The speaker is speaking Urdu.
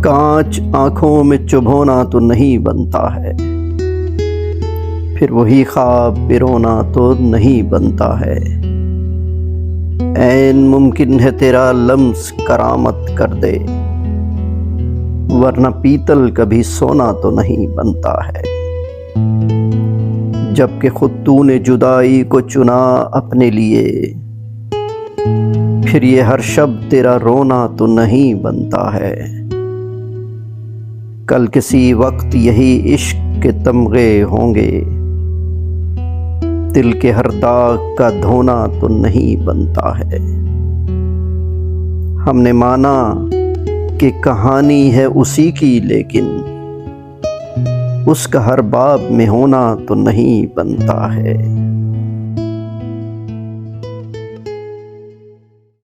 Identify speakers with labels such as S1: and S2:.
S1: کانچ آنکھوں میں چبھونا تو نہیں بنتا ہے، پھر وہی خواب پرونا تو نہیں بنتا ہے۔ عین ممکن ہے تیرا لمس کرامت کر دے، ورنہ پیتل کبھی سونا تو نہیں بنتا ہے۔ جبکہ خود تو نے جدائی کو چنا اپنے لیے، پھر یہ ہر شب تیرا رونا تو نہیں بنتا ہے۔ کل کسی وقت یہی عشق کے تمغے ہوں گے، دل کے ہر داغ کا دھونا تو نہیں بنتا ہے۔ ہم نے مانا کہ کہانی ہے اسی کی، لیکن اس کا ہر باب میں ہونا تو نہیں بنتا ہے۔